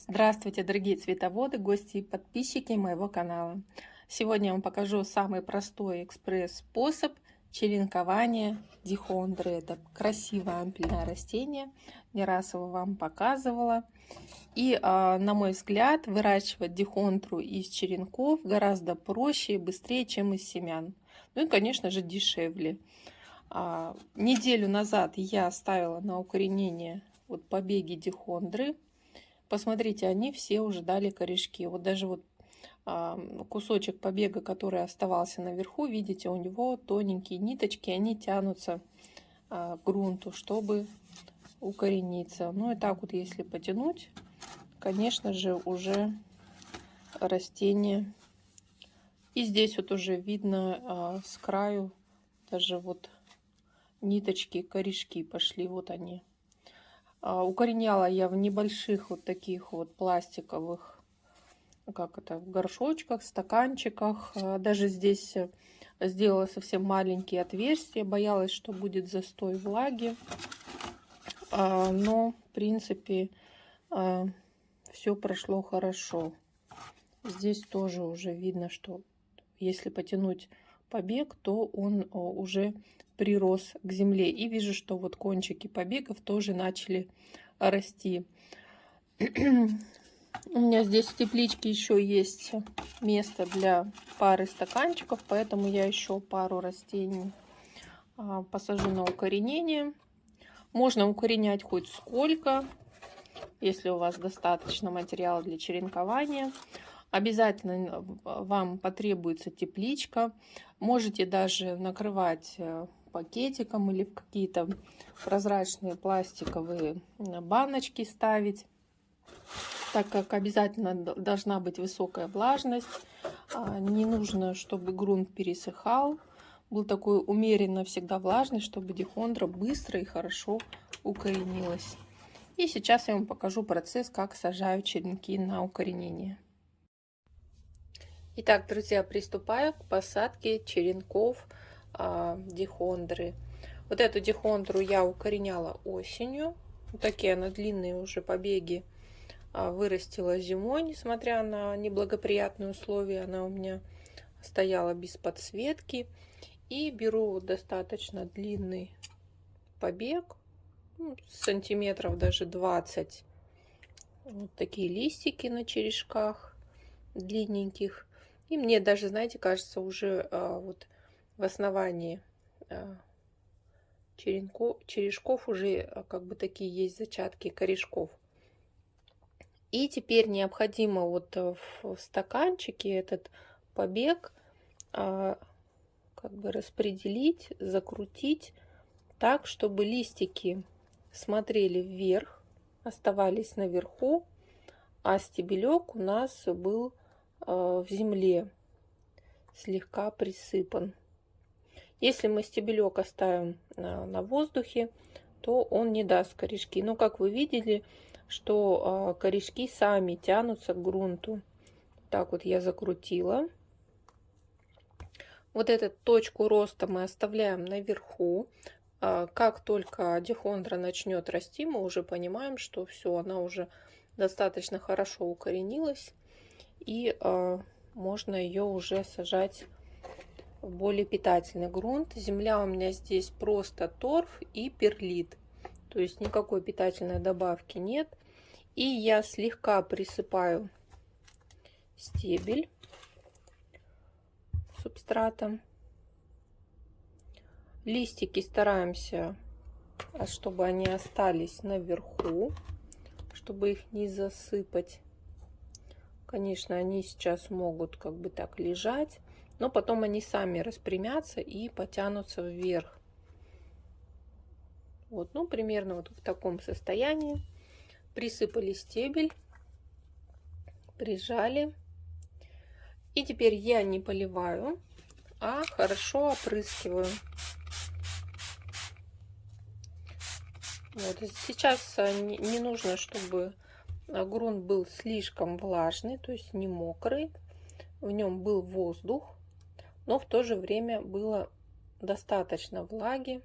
Здравствуйте, дорогие цветоводы, гости и подписчики моего канала. Сегодня я вам покажу самый простой экспресс-способ черенкования дихондры. Это красивое ампельное растение, не раз его вам показывала. И, на мой взгляд, выращивать дихондру из черенков гораздо проще и быстрее, чем из семян. Ну и, конечно же, дешевле. Неделю назад я ставила на укоренение побеги дихондры. Посмотрите, они все уже дали корешки. Вот даже кусочек побега, который оставался наверху, видите, у него тоненькие ниточки, они тянутся к грунту, чтобы укорениться. Ну и так вот, если потянуть, конечно же, уже растение. И здесь вот уже видно с краю даже вот ниточки, корешки пошли, вот они. Укореняла я в небольших вот таких вот пластиковых, в горшочках, стаканчиках. Даже здесь сделала совсем маленькие отверстия, боялась, что будет застой влаги. Но, в принципе, все прошло хорошо. Здесь тоже уже видно, что если потянуть побег, то он уже прирос к земле. И вижу, что вот кончики побегов тоже начали расти. У меня здесь в тепличке еще есть место для пары стаканчиков, поэтому я еще пару растений посажу на укоренение. Можно укоренять хоть сколько, если у вас достаточно материала для черенкования. Обязательно вам потребуется тепличка. Можете даже накрывать пакетиком или в какие-то прозрачные пластиковые баночки ставить, так как обязательно должна быть высокая влажность. Не нужно, чтобы грунт пересыхал. Был такой умеренно всегда влажный, чтобы дихондра быстро и хорошо укоренилась. И сейчас я вам покажу процесс, как сажаю черенки на укоренение. Итак, друзья, приступаю к посадке черенков дихондры. Вот эту дихондру я укореняла осенью. Вот такие она длинные уже побеги вырастила зимой, несмотря на неблагоприятные условия. Она у меня стояла без подсветки. И беру достаточно длинный побег, сантиметров даже 20. Вот такие листики на черешках длинненьких. И мне даже, знаете, кажется, уже вот в основании черешков уже как бы такие есть зачатки корешков. И теперь необходимо вот в стаканчике этот побег как бы распределить, закрутить так, чтобы листики смотрели вверх, оставались наверху, а стебелек у нас был в земле, слегка присыпан. Если мы стебелек оставим на воздухе, то он не даст корешки. Но как вы видели, что корешки сами тянутся к грунту. Так вот я закрутила. Вот эту точку роста мы оставляем наверху. Как только дихондра начнет расти, мы уже понимаем, что все, она уже достаточно хорошо укоренилась. И можно ее уже сажать в более питательный грунт. Земля у меня здесь просто торф и перлит. То есть никакой питательной добавки нет. И я слегка присыпаю стебель субстратом. Листики стараемся, чтобы они остались наверху, чтобы их не засыпать. Конечно, они сейчас могут как бы так лежать, но потом они сами распрямятся и потянутся вверх. Вот, ну, примерно вот в таком состоянии. Присыпали стебель, прижали. И теперь я не поливаю, а хорошо опрыскиваю. Вот. Сейчас не нужно, чтобы грунт был слишком влажный, то есть не мокрый. В нем был воздух, но в то же время было достаточно влаги,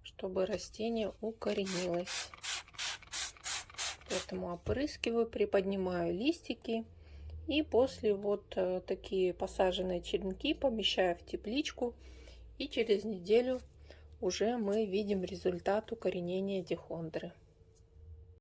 чтобы растение укоренилось. То Поэтому опрыскиваю, приподнимаю листики. И после вот такие посаженные черенки помещаю в тепличку. И через неделю уже мы видим результат укоренения дихондры.